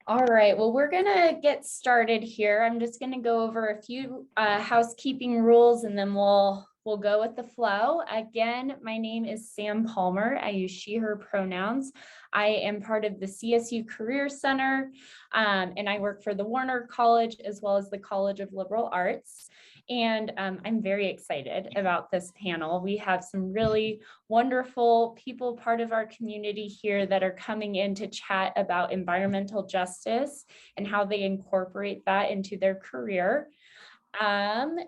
All right, well, we're gonna get started here. I'm just gonna go over a few housekeeping rules and then we'll go with the flow. Again, my name is Sam Palmer. I use she, her pronouns. I am part of the CSU Career Center and I work for the Warner College as well as the College of Liberal Arts. And I'm very excited about this panel. We have some really wonderful people part of our community here that are coming in to chat about environmental justice and how they incorporate that into their career.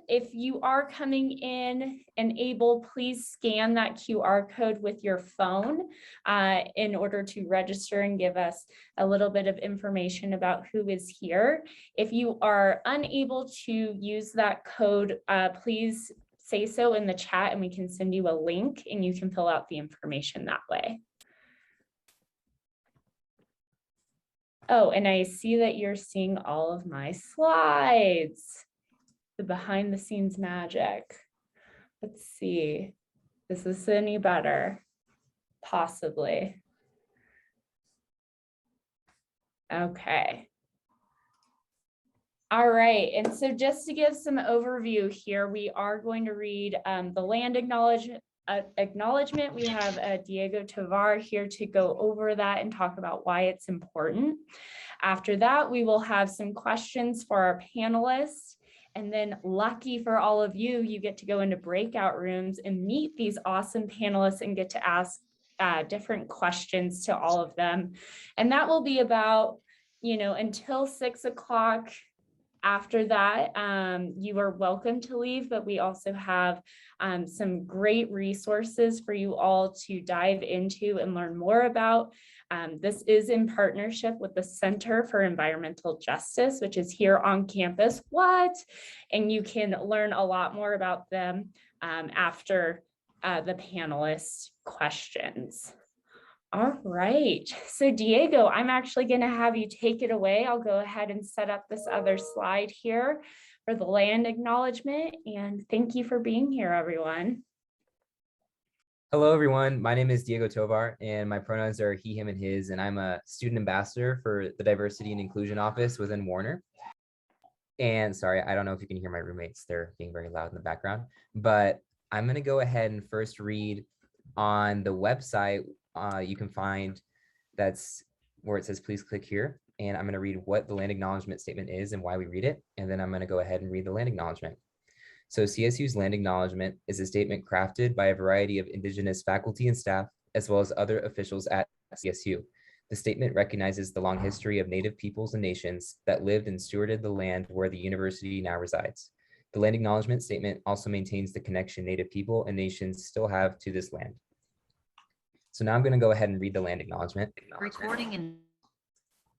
If you are coming in and able, please scan that QR code with your phone in order to register and give us a little bit of information about who is here. If you are unable to use that code, please say so in the chat and we can send you a link and you can fill out the information that way. Oh, and I see that you're seeing all of my slides. The behind the scenes magic. Let's see, is this any better? Possibly. Okay. All right, and so just to give some overview here, we are going to read the land acknowledgement. We have Diego Tovar here to go over that and talk about why it's important. After that, we will have some questions for our panelists. And then lucky for all of you, you get to go into breakout rooms and meet these awesome panelists and get to ask different questions to all of them. And that will be about, until 6 o'clock. After that, you are welcome to leave, but we also have some great resources for you all to dive into and learn more about. This is in partnership with the Center for Environmental Justice, which is here on campus. And you can learn a lot more about them after the panelists' questions. All right, so Diego, I'm actually going to have you take it away. I'll go ahead and set up this other slide here for the land acknowledgement, and thank you for being here, everyone. Hello, everyone. My name is Diego Tovar, and my pronouns are he, him, and his, and I'm a student ambassador for the Diversity and Inclusion Office within Warner. And sorry, I don't know if you can hear my roommates. They're being very loud in the background, but I'm going to go ahead and first read on the website. You can find that's where it says, please click here. And I'm going to read what the land acknowledgement statement is and why we read it. And then I'm going to go ahead and read the land acknowledgement. So CSU's land acknowledgement is a statement crafted by a variety of Indigenous faculty and staff, as well as other officials at CSU. The statement recognizes the long history of Native peoples and nations that lived and stewarded the land where the university now resides. The land acknowledgement statement also maintains the connection Native people and nations still have to this land. So now I'm going to go ahead and read the land acknowledgement. Recording in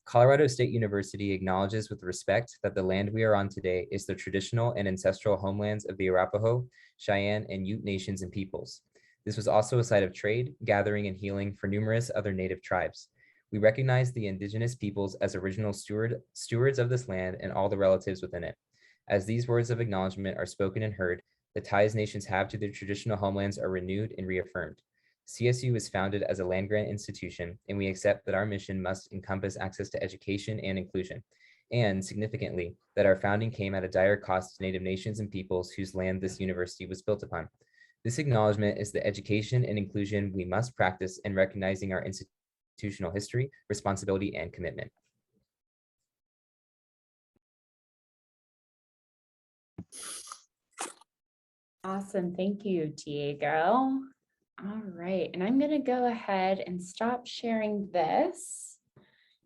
Colorado State University acknowledges with respect that the land we are on today is the traditional and ancestral homelands of the Arapaho, Cheyenne, and Ute nations and peoples. This was also a site of trade, gathering, and healing for numerous other Native tribes. We recognize the Indigenous peoples as original stewards of this land and all the relatives within it. As these words of acknowledgement are spoken and heard, the ties nations have to their traditional homelands are renewed and reaffirmed. CSU was founded as a land-grant institution, and we accept that our mission must encompass access to education and inclusion, and significantly, that our founding came at a dire cost to Native nations and peoples whose land this university was built upon. This acknowledgement is the education and inclusion we must practice in recognizing our institutional history, responsibility, and commitment. Awesome, thank you, Diego. All right, and I'm going to go ahead and stop sharing this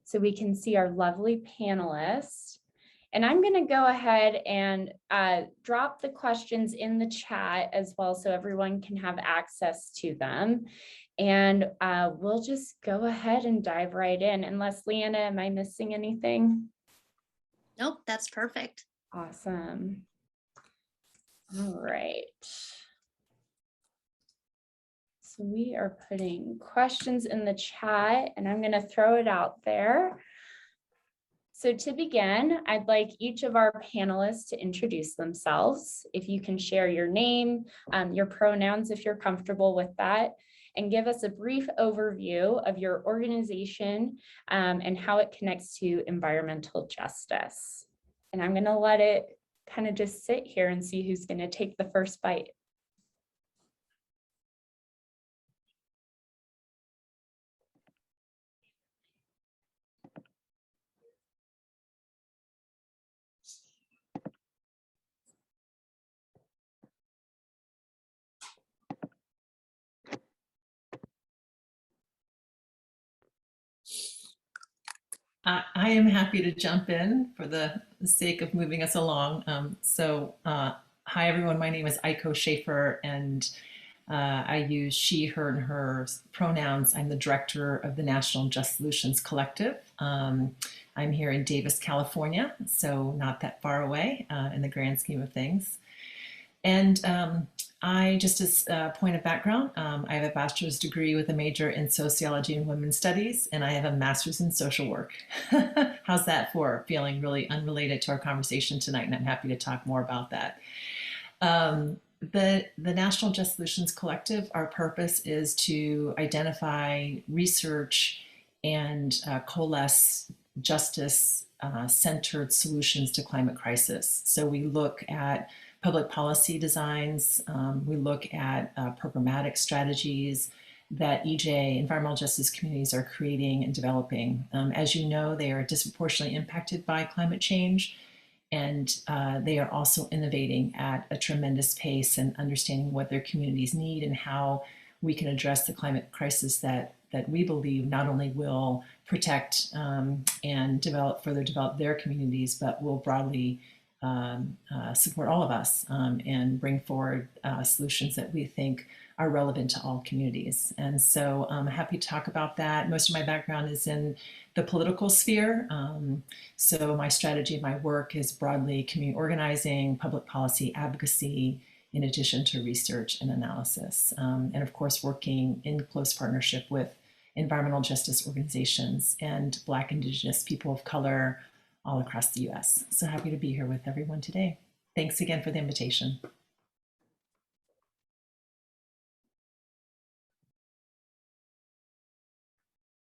so we can see our lovely panelists. And I'm going to go ahead and drop the questions in the chat as well so everyone can have access to them. And we'll just go ahead and dive right in. Unless, Leanna, am I missing anything? Nope, that's perfect. Awesome. All right. So we are putting questions in the chat and I'm going to throw it out there. So to begin, I'd like each of our panelists to introduce themselves. If you can share your name, your pronouns, if you're comfortable with that, and give us a brief overview of your organization and how it connects to environmental justice. And I'm going to let it kind of just sit here and see who's going to take the first bite. I am happy to jump in for the sake of moving us along. Hi everyone, my name is Aiko Schaefer, and I use she, her, and her pronouns. I'm the director of the National Just Solutions Collective. I'm here in Davis, California, so not that far away in the grand scheme of things. And I, just as a point of background, I have a bachelor's degree with a major in sociology and women's studies, and I have a master's in social work. How's that for feeling really unrelated to our conversation tonight? And I'm happy to talk more about that. The National Just Solutions Collective, our purpose is to identify, research, and coalesce justice-centered solutions to climate crisis. So we look at public policy designs, we look at programmatic strategies that EJ, environmental justice communities, are creating and developing. As you know, they are disproportionately impacted by climate change, and they are also innovating at a tremendous pace and understanding what their communities need and how we can address the climate crisis that we believe not only will protect and further develop their communities, but will broadly support all of us and bring forward solutions that we think are relevant to all communities. And so I'm happy to talk about that. Most of my background is in the political sphere. So my strategy and my work is broadly community organizing, public policy advocacy, in addition to research and analysis. And of course, working in close partnership with environmental justice organizations and Black, Indigenous, people of color, all across the US. So happy to be here with everyone today. Thanks again for the invitation.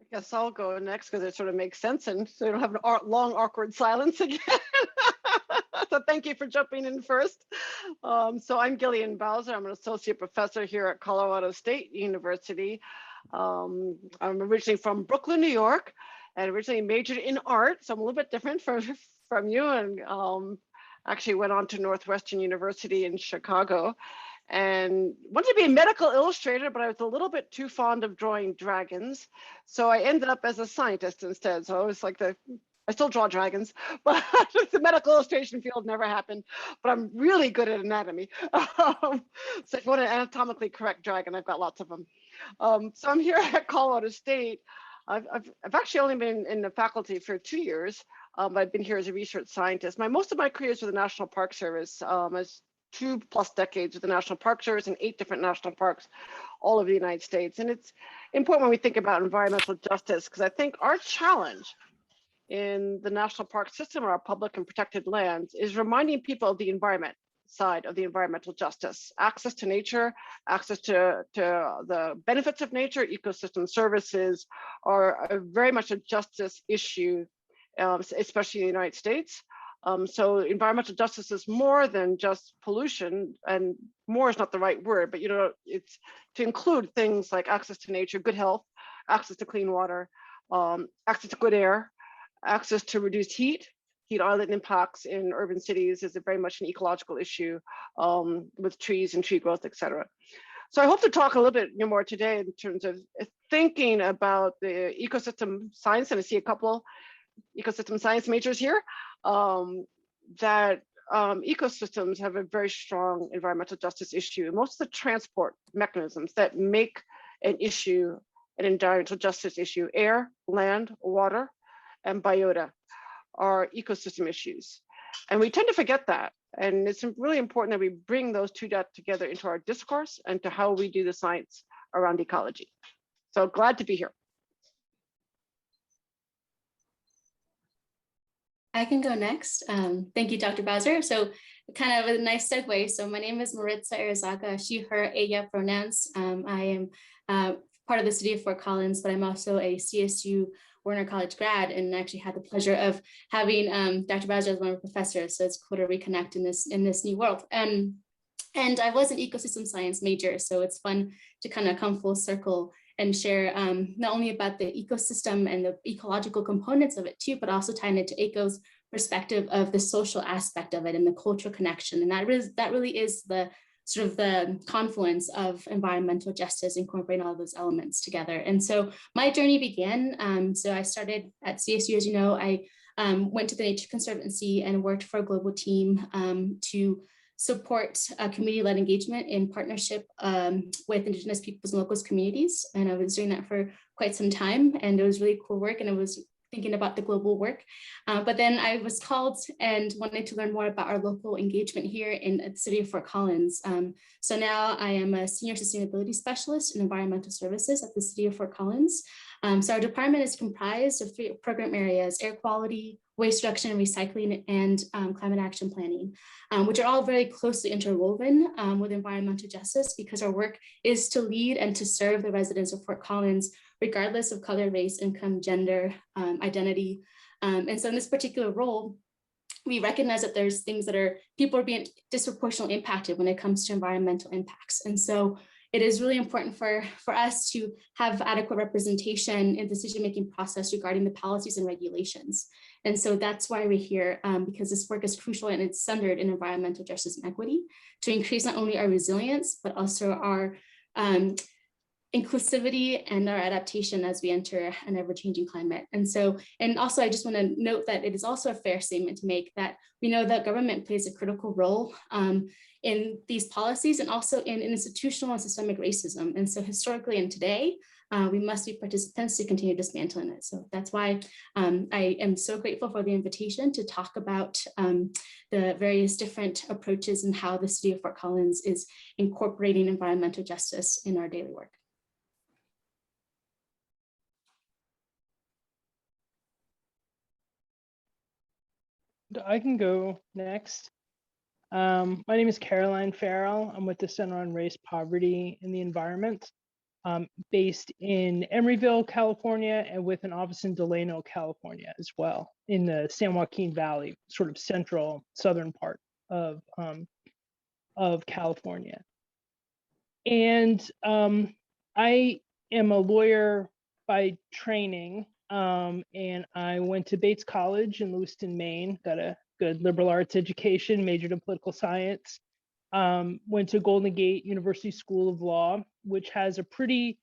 I guess I'll go next because it sort of makes sense, and so you don't have an long, awkward silence again. So thank you for jumping in first. So I'm Gillian Bowser. I'm an associate professor here at Colorado State University. I'm originally from Brooklyn, New York, and originally majored in art, so I'm a little bit different from you, and actually went on to Northwestern University in Chicago and wanted to be a medical illustrator, but I was a little bit too fond of drawing dragons, so I ended up as a scientist instead. So I was like I still draw dragons, but the medical illustration field never happened, but I'm really good at anatomy. So if you want an anatomically correct dragon, I've got lots of them. So I'm here at Colorado State. I've actually only been in the faculty for 2 years. I've been here as a research scientist. Most of my career is with the National Park Service, as 2+ decades with the National Park Service in 8 different national parks all over the United States. And it's important when we think about environmental justice, because I think our challenge in the national park system or our public and protected lands is reminding people of the environment side of the environmental justice. Access to nature, access to the benefits of nature, ecosystem services are very much a justice issue, especially in the United States. So environmental justice is more than just pollution, and more is not the right word, but it's to include things like access to nature, good health, access to clean water, access to good air, access to reduced heat island impacts in urban cities is very much an ecological issue with trees and tree growth, et cetera. So I hope to talk a little bit more today in terms of thinking about the ecosystem science, and I see a couple ecosystem science majors here, that ecosystems have a very strong environmental justice issue. Most of the transport mechanisms that make an issue an environmental justice issue, air, land, water, and biota, are ecosystem issues. And we tend to forget that. And it's really important that we bring those two together into our discourse and to how we do the science around ecology. So glad to be here. I can go next. Thank you, Dr. Bowser. So kind of a nice segue. So my name is Maritza Arizaga, she, her, ella pronouns. I am part of the city of Fort Collins, but I'm also a CSU Warner College grad, and actually had the pleasure of having Dr. Bowser as one of our professors. So it's cool to reconnect in this new world. And I was an ecosystem science major, so it's fun to kind of come full circle and share not only about the ecosystem and the ecological components of it too, but also tying it to Aiko's perspective of the social aspect of it and the cultural connection. And that really is the sort of the confluence of environmental justice, incorporating all of those elements together. And so my journey began. So I started at CSU, as you know. I went to the Nature Conservancy and worked for a global team to support community-led engagement in partnership with Indigenous peoples and locals communities. And I was doing that for quite some time, and it was really cool work, and I was thinking about the global work. But then I was called and wanted to learn more about our local engagement here in the city of Fort Collins. So now I am a senior sustainability specialist in environmental services at the city of Fort Collins. So our department is comprised of 3 program areas: air quality, waste reduction and recycling, and climate action planning, which are all very closely interwoven with environmental justice, because our work is to lead and to serve the residents of Fort Collins, regardless of color, race, income, gender, identity. And so in this particular role, we recognize that there's things that people are being disproportionately impacted when it comes to environmental impacts. And so it is really important for us to have adequate representation in the decision-making process regarding the policies and regulations. And so that's why we're here, because this work is crucial and it's centered in environmental justice and equity to increase not only our resilience, but also our inclusivity and our adaptation as we enter an ever-changing climate. And also I just want to note that it is also a fair statement to make that we know that government plays a critical role in these policies, and also in institutional and systemic racism. And so historically and today, we must be participants to continue dismantling it. So that's why I am so grateful for the invitation to talk about the various different approaches and how the city of Fort Collins is incorporating environmental justice in our daily work. I can go next. My name is Caroline Farrell. I'm with the Center on Race, Poverty, and the Environment, based in Emeryville, California, and with an office in Delano, California as well, in the San Joaquin Valley, sort of central southern part of California. And I am a lawyer by training, and I went to Bates College in Lewiston, Maine, got a good liberal arts education, majored in political science, went to Golden Gate University School of Law, which has a pretty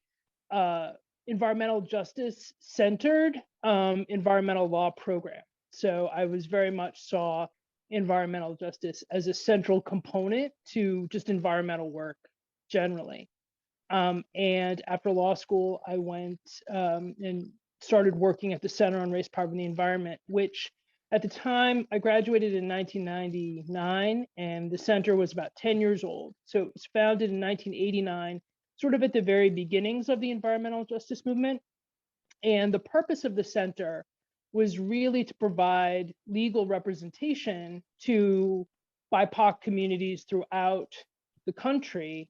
environmental justice centered environmental law program. So I was very much saw environmental justice as a central component to just environmental work generally. And after law school, I went and started working at the Center on Race, Poverty, and the Environment, which at the time I graduated in 1999, and the center was about 10 years old. So it was founded in 1989, sort of at the very beginnings of the environmental justice movement. And the purpose of the center was really to provide legal representation to BIPOC communities throughout the country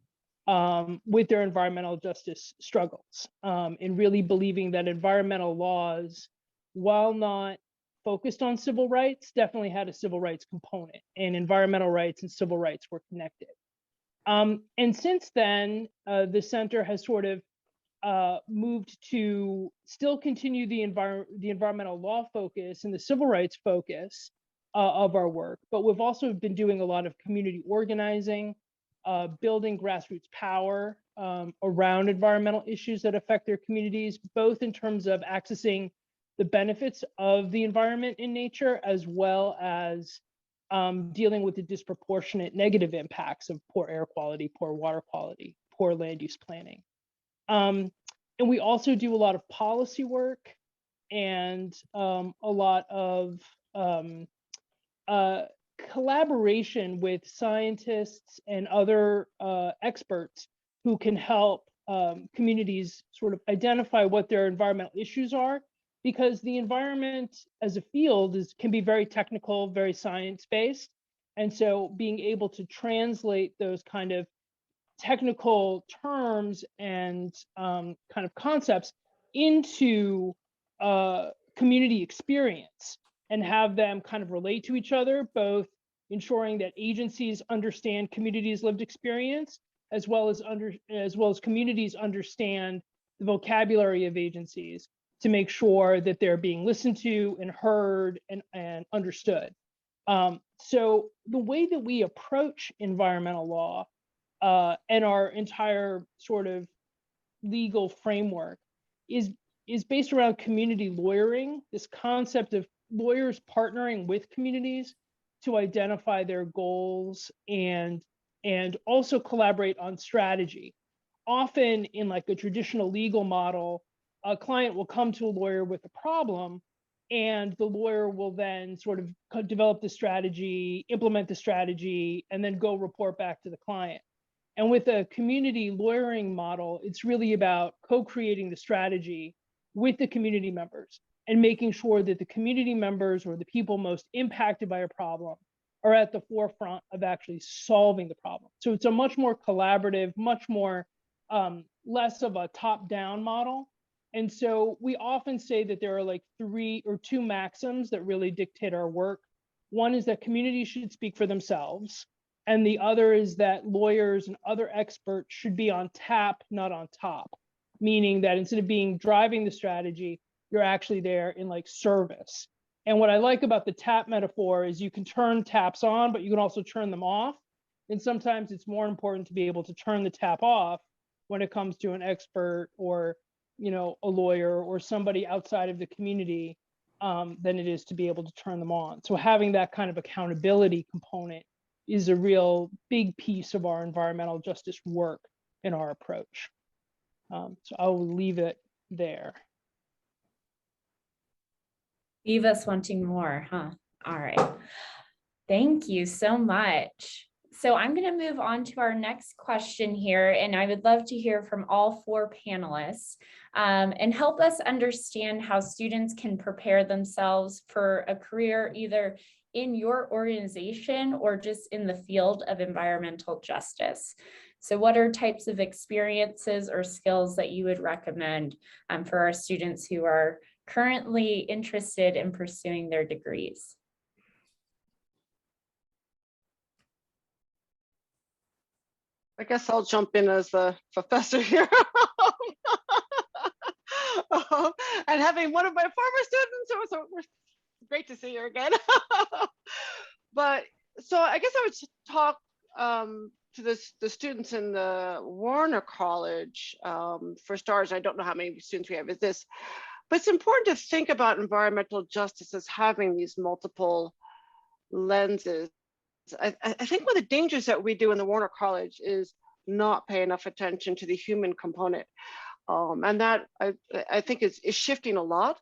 with their environmental justice struggles, and really believing that environmental laws, while not focused on civil rights, definitely had a civil rights component, and environmental rights and civil rights were connected. And since then, the center has sort of moved to still continue the environmental law focus and the civil rights focus of our work, but we've also been doing a lot of community organizing, building grassroots power around environmental issues that affect their communities, both in terms of accessing the benefits of the environment in nature, as well as dealing with the disproportionate negative impacts of poor air quality, poor water quality, poor land use planning. And we also do a lot of policy work and a lot of collaboration with scientists and other experts who can help communities sort of identify what their environmental issues are, because the environment as a field can be very technical, very science-based. And so being able to translate those kind of technical terms and kind of concepts into community experience and have them kind of relate to each other, both ensuring that agencies understand communities' lived experience, as well as communities understand the vocabulary of agencies to make sure that they're being listened to and heard and understood. So the way that we approach environmental law and our entire sort of legal framework is based around community lawyering, this concept of lawyers partnering with communities to identify their goals and also collaborate on strategy. Often in like a traditional legal model, a client will come to a lawyer with a problem, and the lawyer will then sort of develop the strategy, implement the strategy, and then go report back to the client. And with a community lawyering model, it's really about co-creating the strategy with the community members and making sure that the community members or the people most impacted by a problem are at the forefront of actually solving the problem. So it's a much more collaborative, much more less of a top-down model. And so we often say that there are like 3 or 2 maxims that really dictate our work. One is that communities should speak for themselves. And the other is that lawyers and other experts should be on tap, not on top. Meaning that instead of being driving the strategy, you're actually there in like service. And what I like about the tap metaphor is you can turn taps on, but you can also turn them off. And sometimes it's more important to be able to turn the tap off when it comes to an expert or, you know, a lawyer or somebody outside of the community than it is to be able to turn them on. So having that kind of accountability component is a real big piece of our environmental justice work in our approach. So I will leave it there. Leave us wanting more, huh? All right. Thank you so much. So I'm going to move on to our next question here, and I would love to hear from all 4 panelists and help us understand how students can prepare themselves for a career either in your organization or just in the field of environmental justice. So what are types of experiences or skills that you would recommend for our students who are currently interested in pursuing their degrees? I guess I'll jump in as the professor here. And having one of my former students, it was great to see you again. But so I guess I would talk to the students in the Warner College. For starters, I don't know how many students we have is this, but it's important to think about environmental justice as having these multiple lenses. I think one of the dangers that we do in the Warner College is not pay enough attention to the human component. And that I think is shifting a lot.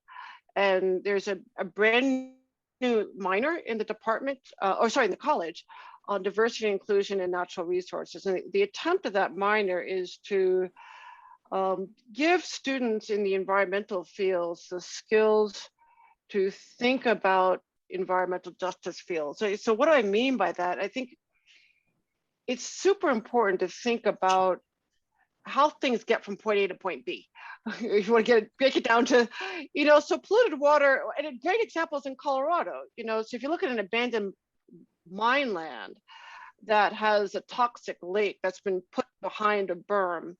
And there's a brand new minor in the department, in the college on diversity, inclusion, and natural resources. And the attempt of that minor is to give students in the environmental fields the skills to think about environmental justice fields. So what do I mean by that? I think it's super important to think about how things get from point A to point B. If you want to break it down to, so polluted water, and a great example is in Colorado, so if you look at an abandoned mine land that has a toxic lake that's been put behind a berm,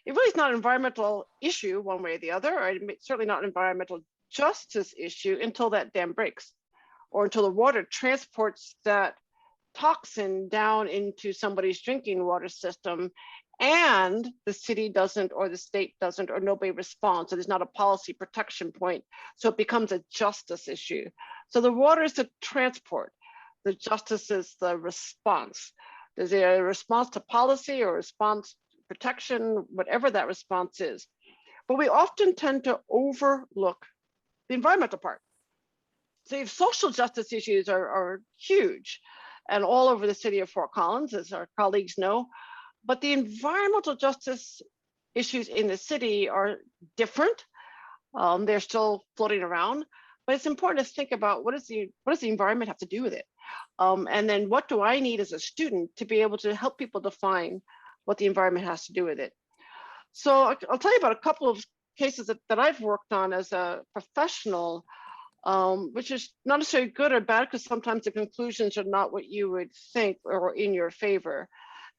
it really is not an environmental issue one way or the other, or certainly not an environmental justice issue until that dam breaks, or until the water transports that toxin down into somebody's drinking water system and the city doesn't, or the state doesn't, or nobody responds. So there's not a policy protection point. So it becomes a justice issue. So the water is the transport. The justice is the response. There's a response to policy or response protection, whatever that response is. But we often tend to overlook the environmental part. So if social justice issues are huge and all over the city of Fort Collins, as our colleagues know, but the environmental justice issues in the city are different. They're still floating around, but it's important to think about what does the environment have to do with it? And then what do I need as a student to be able to help people define what the environment has to do with it. So I'll tell you about a couple of cases that I've worked on as a professional, which is not necessarily good or bad, because sometimes the conclusions are not what you would think or in your favor.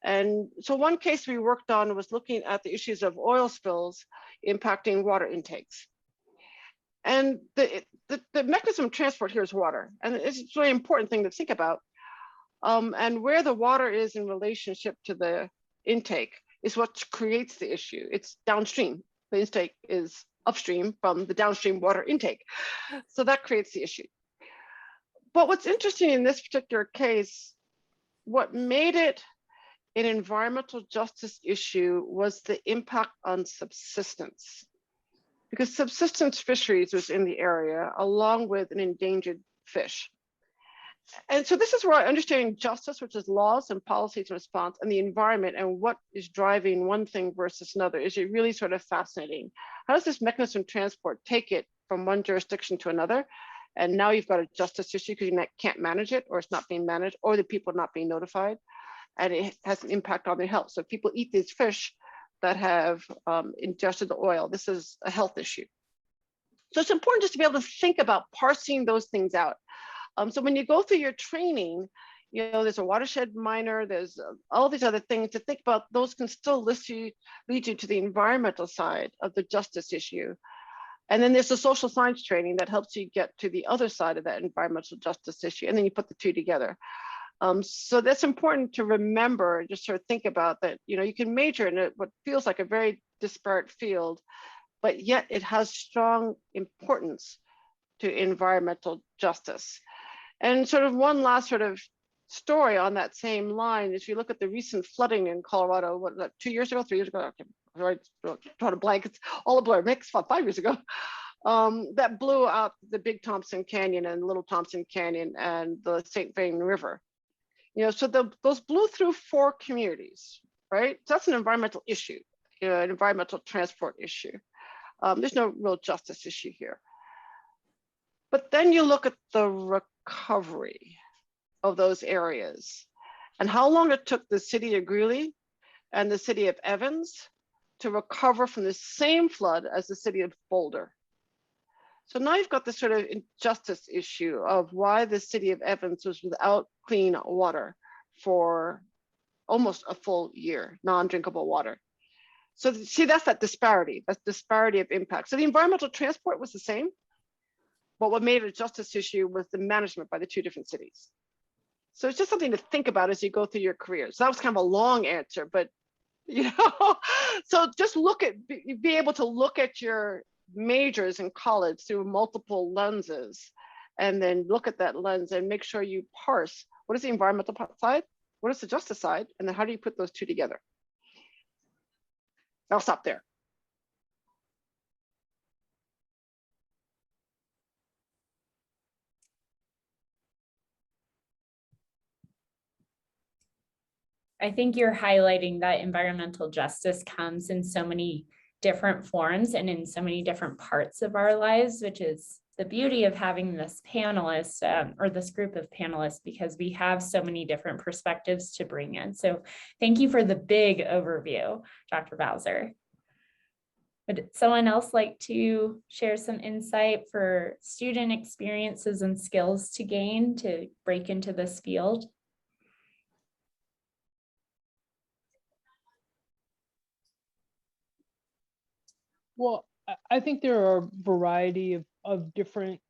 And so one case we worked on was looking at the issues of oil spills impacting water intakes. And the mechanism of transport here is water. And it's a really important thing to think about. And where the water is in relationship to the intake is what creates the issue. It's downstream. The intake is upstream from the downstream water intake. So that creates the issue. But what's interesting in this particular case, what made it an environmental justice issue was the impact on subsistence. Because subsistence fisheries was in the area along with an endangered fish. And so this is where understanding justice, which is laws and policies and response, and the environment and what is driving one thing versus another is really sort of fascinating. How does this mechanism of transport take it from one jurisdiction to another? And now you've got a justice issue because you can't manage it, or it's not being managed, or the people are not being notified, and it has an impact on their health. So if people eat these fish that have ingested the oil, this is a health issue. So it's important just to be able to think about parsing those things out. So when you go through your training, you know, there's a watershed minor, there's all these other things to think about. Those can still lead you to the environmental side of the justice issue. And then there's the social science training that helps you get to the other side of that environmental justice issue. And then you put the two together. So that's important to remember, just sort of think about that, you know, you can major in what feels like a very disparate field, but yet it has strong importance to environmental justice. And sort of one last sort of story on that same line is, you look at the recent flooding in Colorado, what was that, 2 years ago, 3 years ago? Okay, drawing a blank, it's all a blur, makes 5 years ago. That blew out the Big Thompson Canyon and Little Thompson Canyon and the St. Vrain River. You know, so those blew through 4 communities, right? So that's an environmental issue, you know, an environmental transport issue. There's no real justice issue here. But then you look at the recovery of those areas and how long it took the city of Greeley and the city of Evans to recover from the same flood as the city of Boulder. So now you've got this sort of injustice issue of why the city of Evans was without clean water for almost a full year, non-drinkable water. So see, that's that disparity of impact. So the environmental transport was the same, but what made it a justice issue was the management by the 2 different cities. So it's just something to think about as you go through your career. So that was kind of a long answer, but you know, so just be able to look at your majors in college through multiple lenses, and then look at that lens and make sure you parse what is the environmental side, what is the justice side, and then how do you put those two together? I'll stop there. I think you're highlighting that environmental justice comes in so many different forms and in so many different parts of our lives, which is the beauty of having this panelist or this group of panelists, because we have so many different perspectives to bring in. So thank you for the big overview, Dr. Bowser. Would someone else like to share some insight for student experiences and skills to gain to break into this field? Well, I think there are a variety of different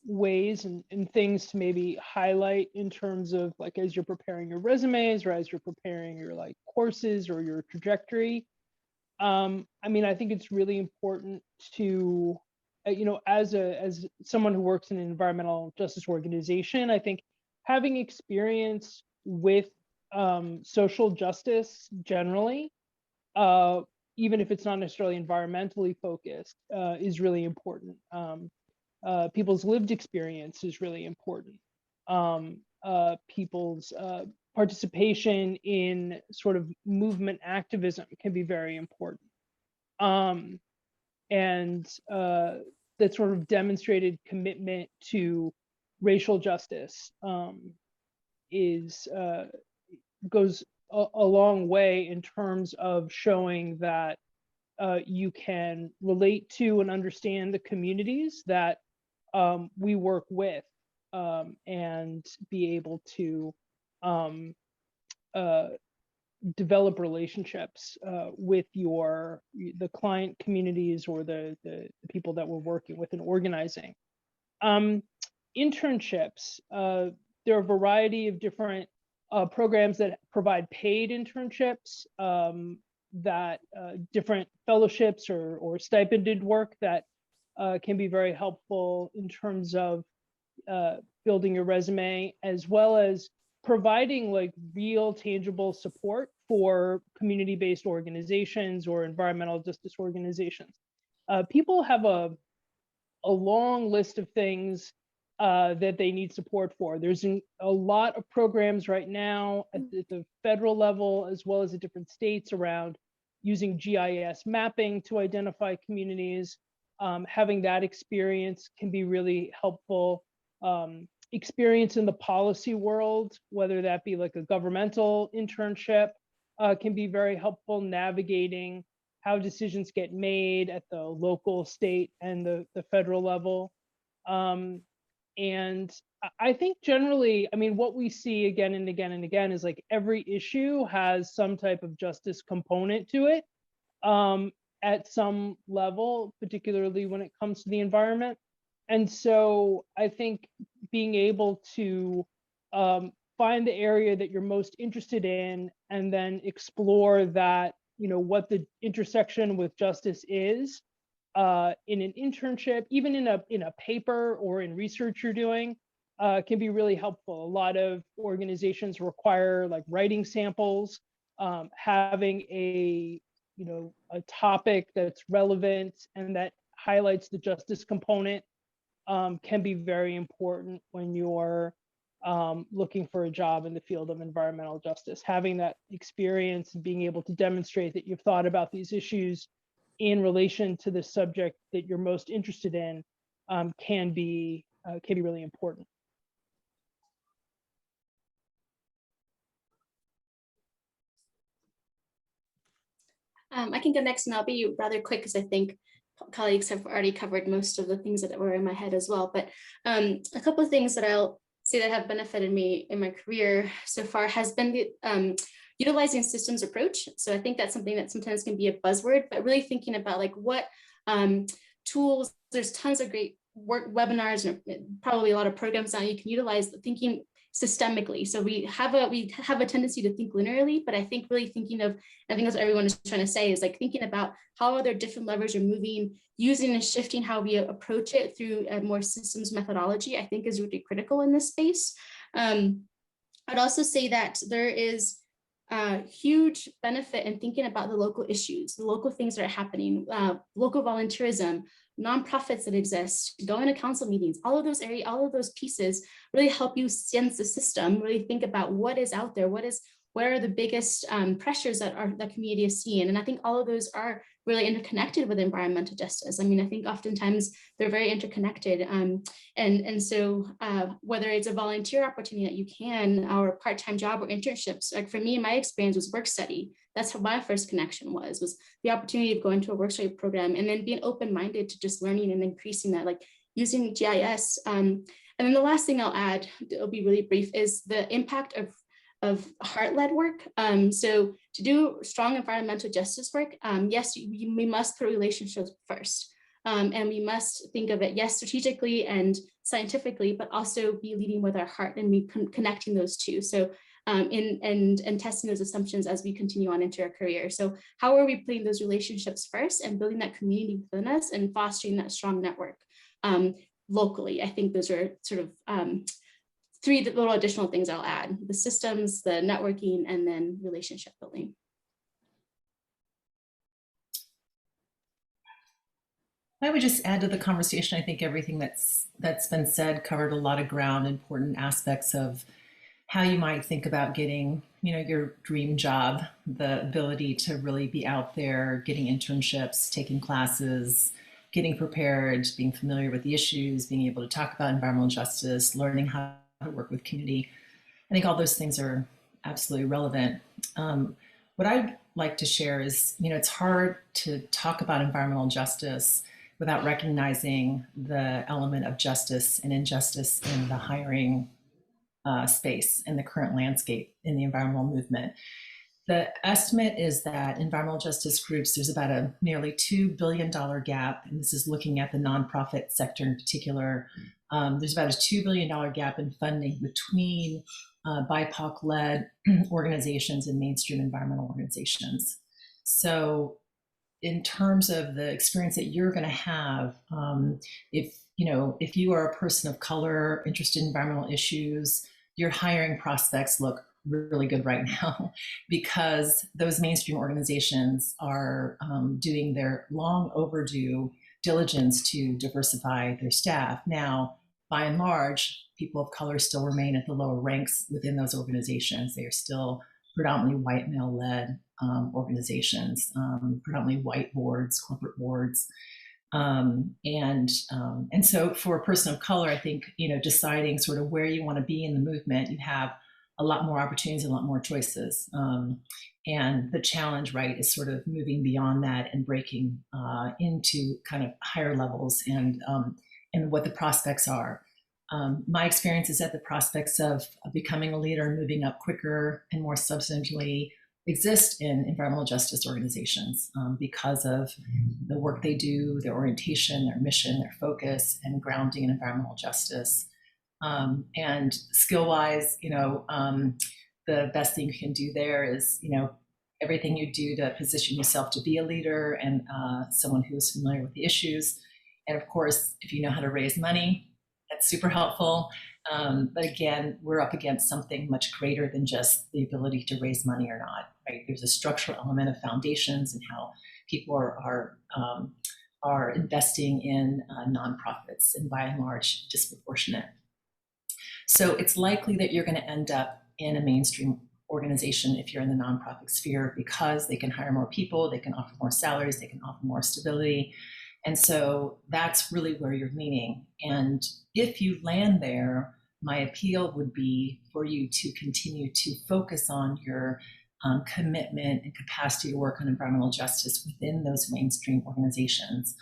ways and things to maybe highlight in terms of, like, as you're preparing your resumes or as you're preparing your like courses or your trajectory. I mean, I think it's really important to, you know, as someone who works in an environmental justice organization, I think having experience with social justice generally, even if it's not necessarily environmentally focused, is really important. People's lived experience is really important. People's participation in sort of movement activism can be very important. And that sort of demonstrated commitment to racial justice goes a long way in terms of showing that you can relate to and understand the communities that we work with, and be able to develop relationships with the client communities or the people that we're working with and organizing. Internships, there are a variety of different programs that provide paid internships, that different fellowships or stipended work that can be very helpful in terms of building your resume, as well as providing like real tangible support for community-based organizations or environmental justice organizations. People have a long list of things that they need support for. There's a lot of programs right now at the federal level, as well as at different states, around using GIS mapping to identify communities. Having that experience can be really helpful. Experience in the policy world, whether that be like a governmental internship, can be very helpful navigating how decisions get made at the local, state, and the federal level. And I think generally, I mean, what we see again and again and again is like every issue has some type of justice component to it, at some level, particularly when it comes to the environment. And so I think being able to find the area that you're most interested in and then explore that, you know, what the intersection with justice is in an internship, even in a paper or in research you're doing, can be really helpful. A lot of organizations require like writing samples, having a topic that's relevant and that highlights the justice component can be very important when you're looking for a job in the field of environmental justice. Having that experience and being able to demonstrate that you've thought about these issues in relation to the subject that you're most interested in can be really important. I can go next, and I'll be rather quick because I think colleagues have already covered most of the things that were in my head as well. But a couple of things that I'll say that have benefited me in my career so far has been the utilizing systems approach. So I think that's something that sometimes can be a buzzword, but really thinking about like what tools, there's tons of great webinars and probably a lot of programs now you can utilize, thinking systemically. So we have a tendency to think linearly, but I think really thinking of, I think that's what everyone is trying to say, is like thinking about how other different levers are moving, using and shifting how we approach it through a more systems methodology, I think is really critical in this space. I'd also say that there is a huge benefit in thinking about the local issues, the local things that are happening, local volunteerism, nonprofits that exist, going to council meetings, all of those pieces really help you sense the system, really think about what is out there, what are the biggest pressures that the community is seeing. And I think all of those are really interconnected with environmental justice. I mean, I think oftentimes they're very interconnected. And so whether it's a volunteer opportunity that you can, or a part-time job or internships, like for me, my experience was work study. That's how my first connection was the opportunity of going to a work study program and then being open-minded to just learning and increasing that, like using GIS. And then the last thing I'll add, it'll be really brief, is the impact of heart-led work. So to do strong environmental justice work, yes, we must put relationships first. And we must think of it, yes, strategically and scientifically, but also be leading with our heart and be connecting those two. So and testing those assumptions as we continue on into our career. So how are we putting those relationships first and building that community within us and fostering that strong network locally? I think those are sort of three little additional things I'll add: the systems, the networking, and then relationship building. I would just add to the conversation, I think everything that's been said covered a lot of ground, important aspects of how you might think about getting, your dream job, the ability to really be out there, getting internships, taking classes, getting prepared, being familiar with the issues, being able to talk about environmental justice, learning how to work with community. I think all those things are absolutely relevant. What I'd like to share is, it's hard to talk about environmental justice without recognizing the element of justice and injustice in the hiring space in the current landscape in the environmental movement. The estimate is that environmental justice groups, there's about a nearly $2 billion gap, and this is looking at the nonprofit sector in particular. There's about a $2 billion gap in funding between BIPOC-led organizations and mainstream environmental organizations. So in terms of the experience that you're going to have, if you are a person of color interested in environmental issues, your hiring prospects look really good right now because those mainstream organizations are doing their long overdue diligence to diversify their staff. Now, by and large, people of color still remain at the lower ranks within those organizations. They are still predominantly white male-led organizations, predominantly white boards, corporate boards. And so for a person of color, I think, deciding sort of where you want to be in the movement, you have a lot more opportunities, a lot more choices. And the challenge, right, is sort of moving beyond that and breaking into kind of higher levels and what the prospects are. My experience is that the prospects of becoming a leader and moving up quicker and more substantively exist in environmental justice organizations because of the work they do, their orientation, their mission, their focus, and grounding in environmental justice. And skill-wise, the best thing you can do there is, everything you do to position yourself to be a leader and someone who is familiar with the issues. And of course, if you know how to raise money, that's super helpful. But again, we're up against something much greater than just the ability to raise money or not, right? There's a structural element of foundations and how people are investing in nonprofits, and by and large, disproportionate. So it's likely that you're going to end up in a mainstream organization if you're in the nonprofit sphere because they can hire more people, they can offer more salaries, they can offer more stability. And so that's really where you're leaning. And if you land there, my appeal would be for you to continue to focus on your commitment and capacity to work on environmental justice within those mainstream organizations.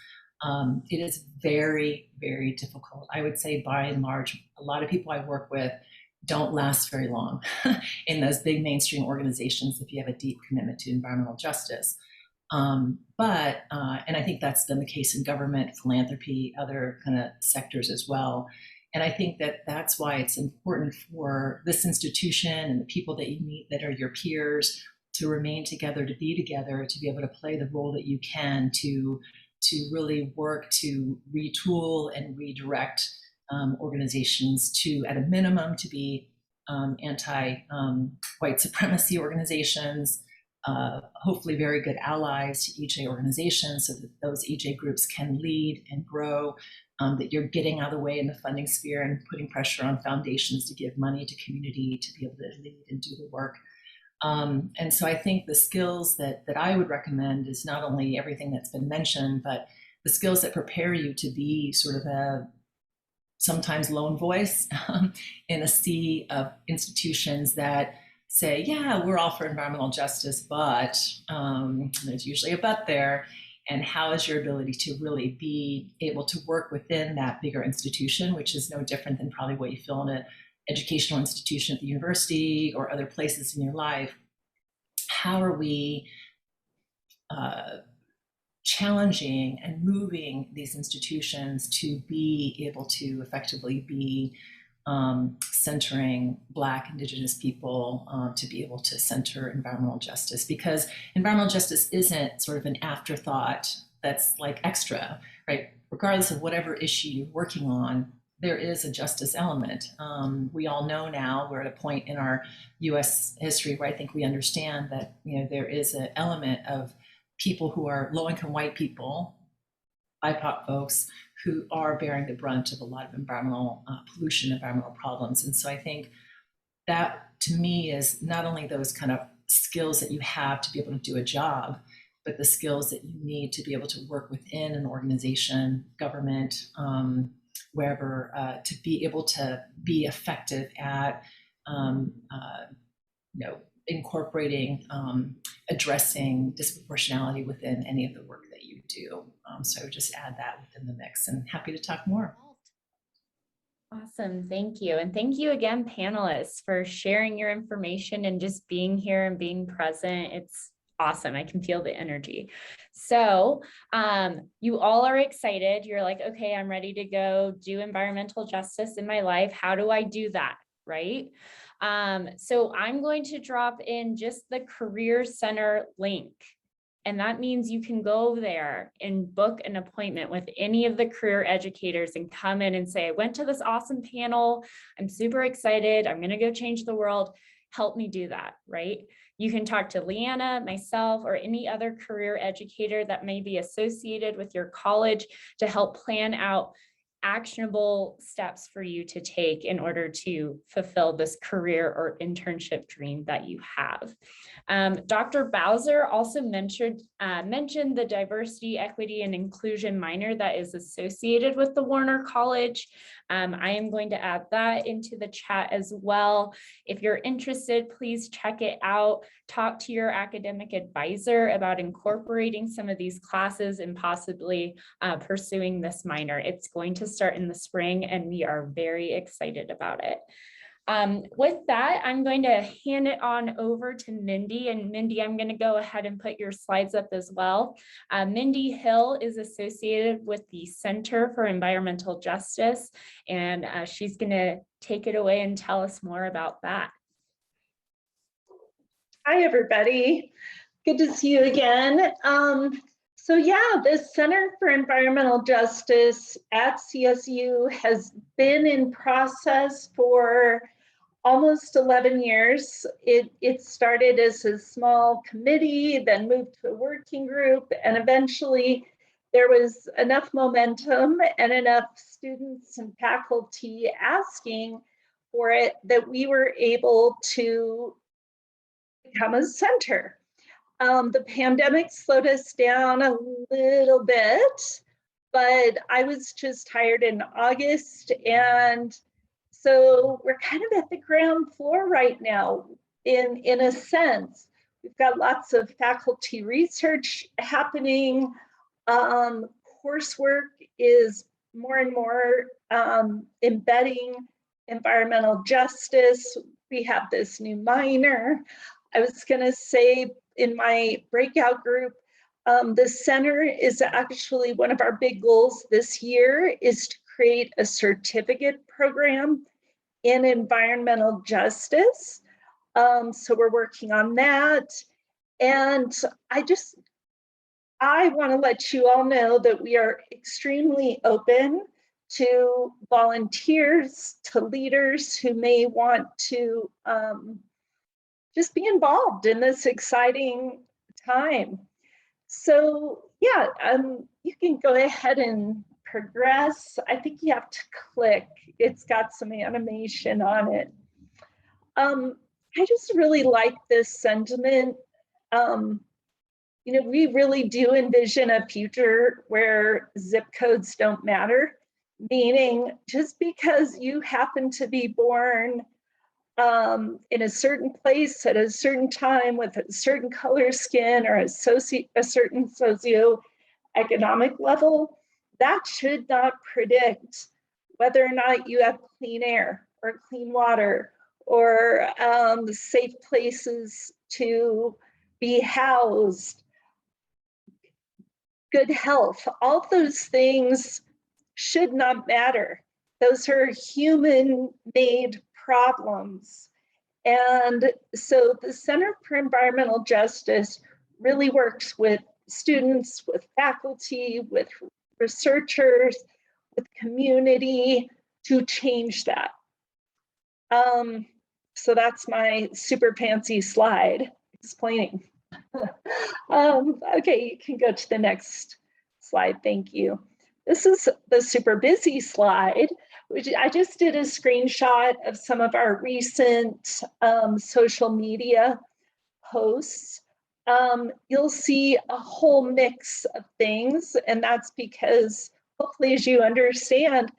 It is very, very difficult. I would say by and large, a lot of people I work with don't last very long in those big mainstream organizations if you have a deep commitment to environmental justice. And I think that's been the case in government, philanthropy, other kind of sectors as well. And I think that that's why it's important for this institution and the people that you meet that are your peers to remain together, to be together, to be able to play the role that you can to really work to retool and redirect organizations to, at a minimum, to be anti-white supremacy organizations, hopefully very good allies to EJ organizations so that those EJ groups can lead and grow, that you're getting out of the way in the funding sphere and putting pressure on foundations to give money to community to be able to lead and do the work. And so I think the skills that I would recommend is not only everything that's been mentioned, but the skills that prepare you to be sort of a sometimes lone voice in a sea of institutions that say, yeah, we're all for environmental justice, but there's usually a but there. And how is your ability to really be able to work within that bigger institution, which is no different than probably what you feel in an educational institution at the university or other places in your life? How are we challenging and moving these institutions to be able to effectively be centering Black, Indigenous people, to be able to center environmental justice? Because environmental justice isn't sort of an afterthought that's like extra, right? Regardless of whatever issue you're working on, there is a justice element. We all know now we're at a point in our US history where I think we understand that there is an element of people who are low-income white people, BIPOC folks, who are bearing the brunt of a lot of environmental pollution, environmental problems. And so I think that, to me, is not only those kind of skills that you have to be able to do a job, but the skills that you need to be able to work within an organization, government, wherever, to be able to be effective at incorporating, addressing disproportionality within any of the work that you do. So I would just add that within the mix, and happy to talk more. Awesome, thank you. And thank you again, panelists, for sharing your information and just being here and being present. It's awesome. I can feel the energy. So you all are excited. You're like, okay, I'm ready to go do environmental justice in my life. How do I do that? Right? So I'm going to drop in just the Career Center link. And that means you can go there and book an appointment with any of the career educators and come in and say, I went to this awesome panel. I'm super excited. I'm going to go change the world. Help me do that, right? You can talk to Leanna, myself, or any other career educator that may be associated with your college to help plan out actionable steps for you to take in order to fulfill this career or internship dream that you have. Dr. Bowser also mentioned the diversity, equity, and inclusion minor that is associated with the Warner College. I am going to add that into the chat as well. If you're interested, please check it out. Talk to your academic advisor about incorporating some of these classes and possibly pursuing this minor. It's going to start in the spring, and we are very excited about it. With that, I'm going to hand it on over to Mindy. And Mindy, I'm going to go ahead and put your slides up as well. Mindy Hill is associated with the Center for Environmental Justice, and she's going to take it away and tell us more about that. Hi, everybody. Good to see you again. So yeah, the Center for Environmental Justice at CSU has been in process for almost 11 years. It started as a small committee, then moved to a working group, and eventually there was enough momentum and enough students and faculty asking for it that we were able to become a center. The pandemic slowed us down a little bit, but I was just hired in August, and so we're kind of at the ground floor right now, in a sense. We've got lots of faculty research happening. Coursework is more and more embedding environmental justice. We have this new minor. I was going to say in my breakout group, the center is actually one of our big goals this year is to create a certificate program in environmental justice. So we're working on that. And I want to let you all know that we are extremely open to volunteers, to leaders who may want to just be involved in this exciting time. So yeah, you can go ahead and progress. I think you have to click. It's got some animation on it. I just really like this sentiment. You know, we really do envision a future where zip codes don't matter, meaning just because you happen to be born in a certain place at a certain time with a certain color skin or a certain socioeconomic level, that should not predict whether or not you have clean air or clean water or safe places to be housed, good health. All those things should not matter. Those are human-made problems. And so the Center for Environmental Justice really works with students, with faculty, with researchers, with community to change that. So that's my super fancy slide explaining. Okay, you can go to the next slide, thank you. This is the super busy slide, which I just did a screenshot of some of our recent social media posts. You'll see a whole mix of things, and that's because hopefully, as you understand,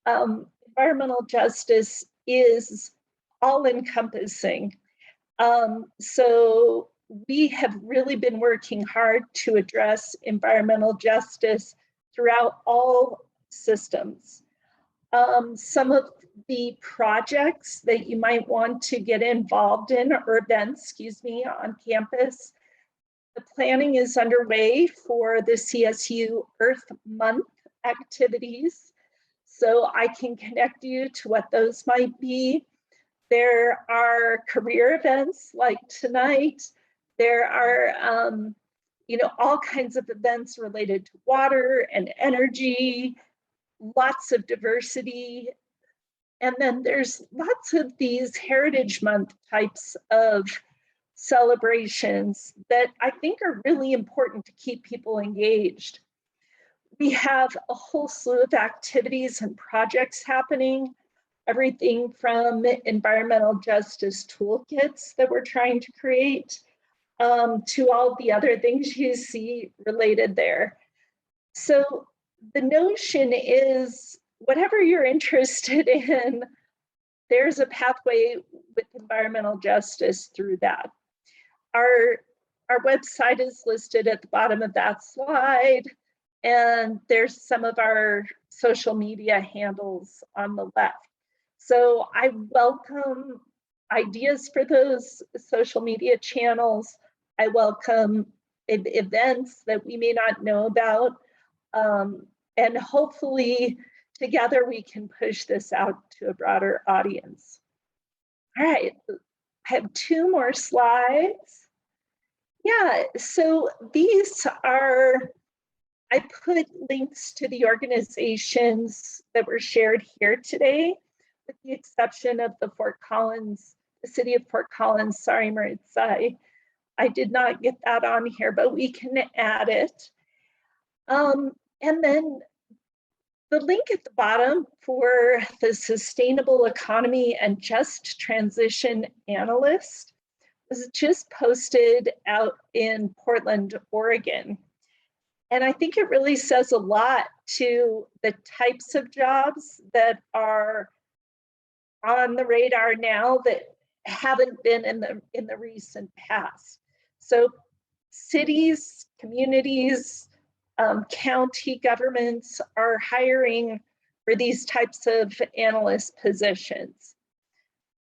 environmental justice is all-encompassing. So we have really been working hard to address environmental justice throughout all systems. Some of the projects that you might want to get involved in, or events, excuse me, on campus, the planning is underway for the CSU Earth Month activities. So I can connect you to what those might be. There are career events like tonight. There are, all kinds of events related to water and energy, lots of diversity. And then there's lots of these Heritage Month types of celebrations that I think are really important to keep people engaged. We have a whole slew of activities and projects happening, everything from environmental justice toolkits that we're trying to create to all the other things you see related there. So the notion is whatever you're interested in, there's a pathway with environmental justice through that. Our website is listed at the bottom of that slide, and there's some of our social media handles on the left. So I welcome ideas for those social media channels. I welcome events that we may not know about. And hopefully together we can push this out to a broader audience. All right, I have 2 more slides. Yeah, so these are, I put links to the organizations that were shared here today, with the exception of the city of Fort Collins, sorry, Maritza, I did not get that on here, but we can add it. And then the link at the bottom for the Sustainable Economy and Just Transition Analyst was just posted out in Portland, Oregon. And I think it really says a lot to the types of jobs that are on the radar now that haven't been in the recent past. So cities, communities, county governments are hiring for these types of analyst positions.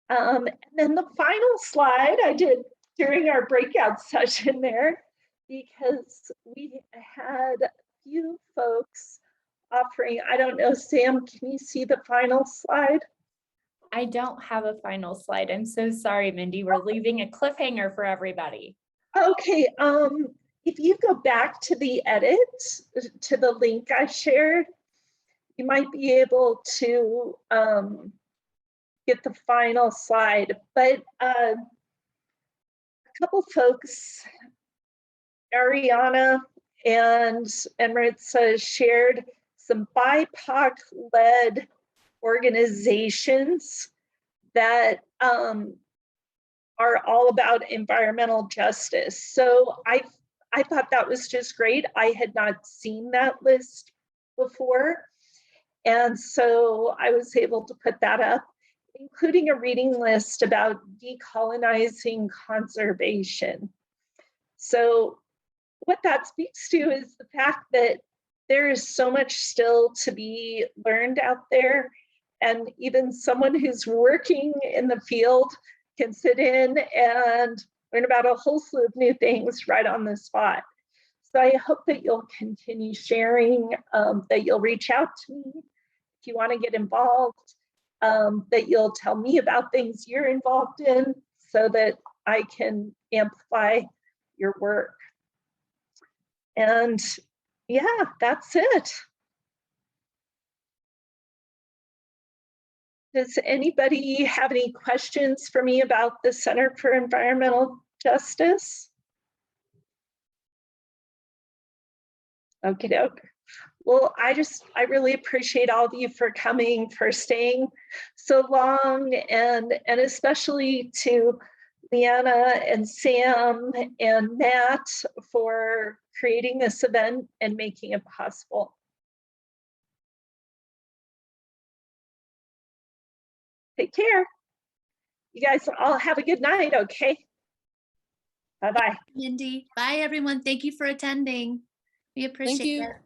And then the final slide I did during our breakout session there, because we had a few folks offering, I don't know, Sam, can you see the final slide? I don't have a final slide. I'm so sorry, Mindy. We're leaving a cliffhanger for everybody. Okay, if you go back to the edit, to the link I shared, you might be able to get the final slide. But a couple folks, Ariana and Maritza, shared some BIPOC-led organizations that are all about environmental justice. So I thought that was just great. I had not seen that list before. And so I was able to put that up, including a reading list about decolonizing conservation. So what that speaks to is the fact that there is so much still to be learned out there. And even someone who's working in the field can sit in and learn about a whole slew of new things right on the spot. So I hope that you'll continue sharing, that you'll reach out to me if you want to get involved, that you'll tell me about things you're involved in so that I can amplify your work. And yeah, that's it. Does anybody have any questions for me about the Center for Environmental Justice? Okay, well, I really appreciate all of you for coming, for staying so long, and especially to Leanna and Sam and Matt for creating this event and making it possible. Take care. You guys all have a good night, okay? Bye-bye. Mindy. Bye, everyone. Thank you for attending. We appreciate you. it.